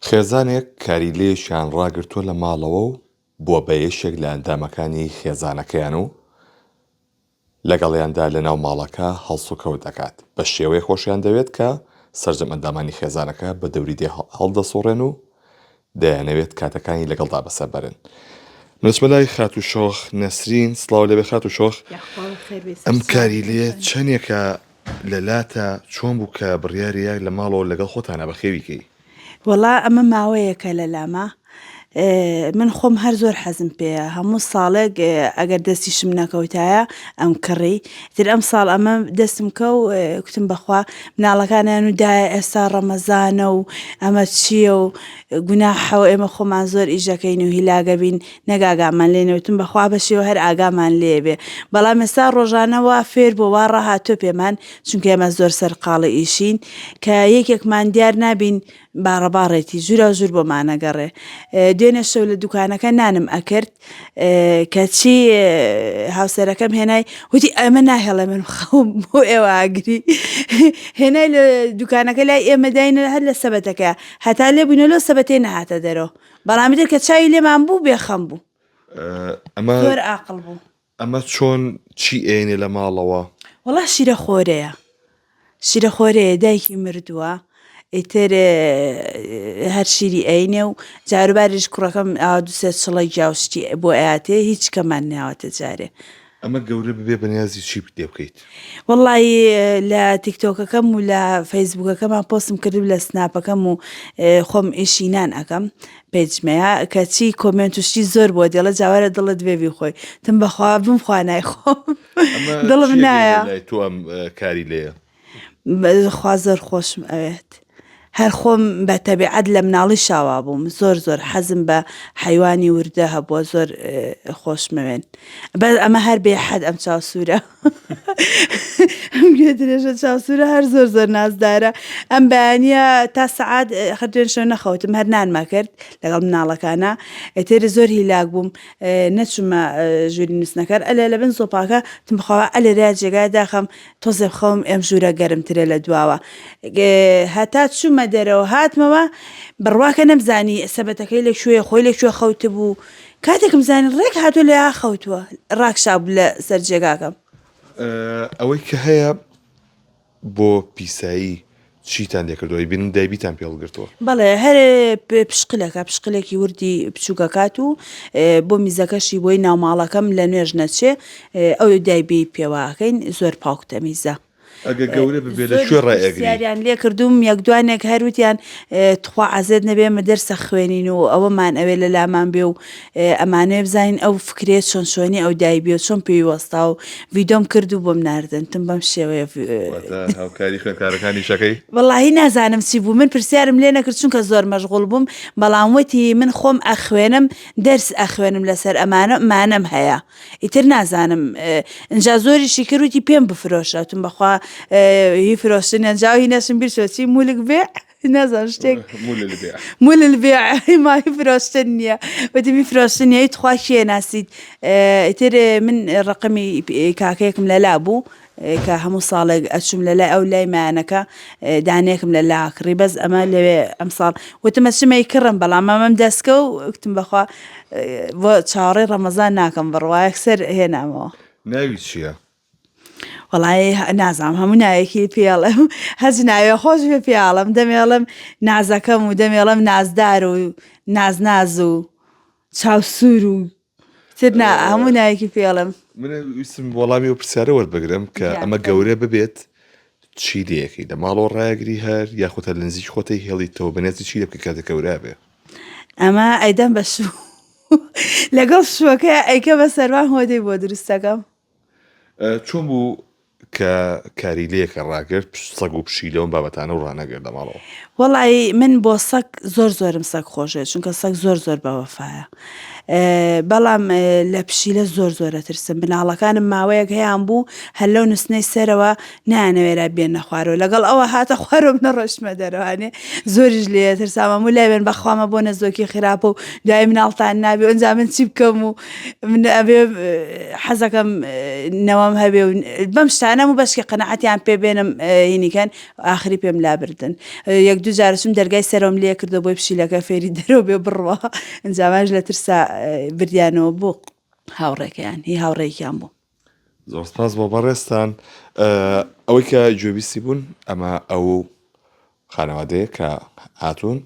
خێزانێک کاریلەیەکیان ڕاگرتووە لە ماڵەوە و بووە بە یەشێک لە ئەندامەکانی خێزانەکەیان و لەگەڵیاندا لە ناو ماڵەکە هەڵسوکەوت دەکات بە شێوەیە خۆشیان دەوێت کە سەرجەم ئەندامانی خێزانەکە بە دەوری دێ هەڵدەسوڕێن و دەیانەوێت کاتەکانی لەگەڵدا بەسەربەرن. نوچمە لای خاتوشۆخ نەسرین، سڵاو لەبێ خاتوشۆخ. ئەم کاریلەیە چەندێکە لەلاتە چۆن بوو کە بڕیاریە لە ماڵەوە لەگەڵ خۆتانە بەخێویکەی؟ وەڵا ئەمە ماوەیەکە لە لامە من خۆم هەر زۆر حەزم پێیە هەموو ساڵێک ئەگەر دەستیشم نەکەوتایە ئەم کڕی تر ئەم ساڵ ئەمە دەستم کە و کوتم بەخوا مناڵەکانیان و دایە ئێستا ڕەمەزانە و ئەمە چییە و گوناحەوە ئێمە خۆمان زۆر ئیژەکەین و هیلاگە بین نەگاگامان لێنەوتم بەخوا بەشێوە هەر ئاگامان لێبێ بەڵام ئێستا ڕۆژانەوە فێر بۆ وا ڕاهاتۆ پێمان چونکە ئێمە زۆر سەرقاڵی ئیشین کە یەکێکمان دیار نابین باڕەباڕێتی ژوورە ژوور بۆمانەگەڕێ دوێنێ شەو لە دوکانەکە نانم ئەکرد کەچی هاوسەرەکەم هێنای وتی ئەمە ناهێڵێ من خەوم بۆ ئێوە ئاگری هێنای لە دوکانەکە لای ئێمە داینە هەر لە سەبەتەکە هەتا لێ بووینە لەو سەبەتەی نەهاتە دەرەوە بەڵامی دەر کە چاوی لێمان بوو بێخەم بوو زۆر عاقڵ بوو. ئەمە چۆن چی ئێنێ لە ماڵەوە؟ وەڵا شیرە خۆرەیە شیرە خۆرەیە دایکی مردووە ئیتر هەر شیری ئەینێ و جاروباریش کوڕەکەم دووسێ چڵی جاوشتی بۆ ئااتێ هیچ کەمان ناوەتە جارێ. ئەمە گەورە ببێ بەنیازی چی دێ بکەیت؟ وەڵی لە تیکتۆکەکەم و لە فەیسبوکەکەمان پۆستم کردو لە سناپەکەم و خۆم ئیشینان ئەەکەم پێجمەیە کەچی کۆمنت وشتی زۆر بۆ دێڵە جاوارە دڵت بێوی خۆی تم بەخوا بم خوانای خۆم دڵم نایە تۆ ئەم کاری لێە خوا زۆر خۆشم ئەوێت. هەر خۆم بە تەبیعەت لە مناڵی شاوا بووم زۆر زۆر حەزم بە حیوانی وردە هەبووە زۆر خۆشمەوێن ئەمە هەر بێحەد ئەم چاوسورە ئەم گوێ درێژە چاوسورە هەر زۆر زۆر نازدارە ئەم بەیانە تا سەعات خەرێن شەو نەخەوتم هەر نانما کرد لەگەڵ مناڵەکانە ئێتێرە زۆر هیلاک بووم نەچوومە ژووری نووسنەکەر ئەلێ لە بن زۆپاکە تم بخەوە ئەلێرا جێگای داخەم تۆزێ بخەوم ئەم ژوورە گەرمترە لە دواوە هەتا چوومە دەرەوە هاتمەوە بڕواکە نەمزانی سەبەتەکەی لەکوێ خۆی لەکوێ خەوتە بوو کاتێکم زانی ڕێک هاتووە لە خەوتووە ڕاکشاب لە سەر جێگاکەم. ئەوەی کە هەیە بۆ پیسایی چیتان لێکردەوەی بین دایبیتان پێڵگرتووە؟ بەڵێ هەر پشقلەکە پشقلێکی وردی بچووکەکات و بۆ میزەکەشی بۆی ناوماڵەکەم لە نوێژ نەچێ ئەو دایبی پێواکەین زۆر پاکتە میزە. ئەگە گەورە ببێ لە کوێ ڕائەگریان لێ کردوم یەکدوانێک هەروتیان تخوا عەزێت نەبێ مە دەرسە خوێنین و ئەوەمان ئەوێ لە لامان بێ و ئەمانەیە بزانین ئەو فکرێت چۆن شوێنی ئەو دایبی و چۆن پێوی وەستا و ڤیدۆم کرد و بۆم ناردن تم بەم شێوەیە هاوکاری خوێندکارەکانی شەکەی وەڵاهی نازانم چی بوو من پرسیارم لێ نەکرد چونکە زۆر مەشغوڵ بووم بەڵام وتی من خۆم ئەخوێنم دەرس ئەخوێنم لەسەر ئەمانە مانەم هەیە ئیتر نازانم ئەجا زۆریشی کردوتی پێم بفرۆشە تم بەخوا هی فرۆشتنیان جاوی نەشم بیرچۆچی مولک بێ نازان شتێک مول البيع ما فرۆشتن نییە وتی فرۆشتن نیە تخوا شێ ناسیت ئیتر من ڕقمی کاکەیەکم لەلا بوو کە هەموو ساڵێک ئەچوم لەلای ئەو لای مایانەکە دانێکم لە لاکڕی بەس ئەمە لەوێ ئەم ساڵ وتمە چمەی کڕم بەڵام ئەمەم دەستکە و وتم بەخوا بۆ چاوەڕێی ڕەمەزان ناکەم بڕواایەک سەر هێنامەوە. ناوی چییە؟ وەڵی نازانم هەموو ناوێکی پێڵم هەز ناوێ خۆش پێ پیاڵم دەمێڵم نازەکەم و دەمێڵم نازدار و ناز و چاوسور و تر هەموو ناوێکی پێڵم. من ویستم وەڵامی و پرسیارە وەربگرم کە ئەمە گەورە ببێت چی دەیەکەی لە ماڵەوە ڕایەگری هەر یاخۆتە لە نزیک خۆتەی هێڵیتەوە بەنێزی چی دەبکە کاتە گەورە بێ؟ ئەمە ئەیدەم بە شوو لەگەڵ شووەکە ئەیکە بە سەروان هۆدەی بۆ دروستەکەم. چۆن بوو کە کاریلەیەکە ڕاگرت سەگ و پشیلەوە بابەتانە و ڕانەگرت لە ماڵەوە؟ وەڵی من بۆ سەگ زۆرم سەگ خۆشێت چونکە سەگ زۆر بەوەفایە بەڵام لە پشیلە زۆرە ترسم مناڵەکانم ماوەیەک هەیەیان بوو هەر لەو نووسنەی سەرەوە نانەوێرا بێنە خوارەوە لەگەڵ ئەوە هاتە خوارەوە نەڕۆشتمە دەرەوانێ زۆریش لێ ترسامە و لای بێن بەخوامە بۆ نەزۆکی خراپە و دوای مناڵتان نابێ ئەنجا من چی بکەم و من ئەبێ حەزەکەم نەوەم هەبێ و بەم شتانە هەموو بەشکی قەنەعەتیان پێ بێنم هینیکەن ئاخری پێم لابردن یەک دوو جارشم دەرگای سەرم لێ کردو بۆی پشیلەکە فێری دەرەوە بێ بڕوە ئەنجامانش لە ترسا بردیانەوە بۆ هاوڕێکەیان هی هاوڕێکیان بوو. زۆر سپاس بۆ بەڕێستان. ئەوەی کە گوێبیستی بوون ئەمە ئەو خانەوادەیە کە هاتوون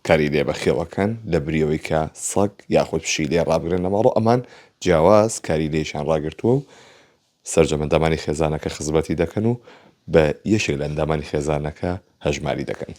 کاری لێ بەخێوەکەن لە بریەوەی کە سەگ یاخود پشیلێ ڕابگرن لە ماڵۆ ئەمان جیاواز کاری لێشان ڕاگرتووە و سەرجەم ئەندامانی خێزانەکە خزمەتی دەکەن و بە یەکێک لە ئەندامانی خێزانەکە هەژماری دەکەن.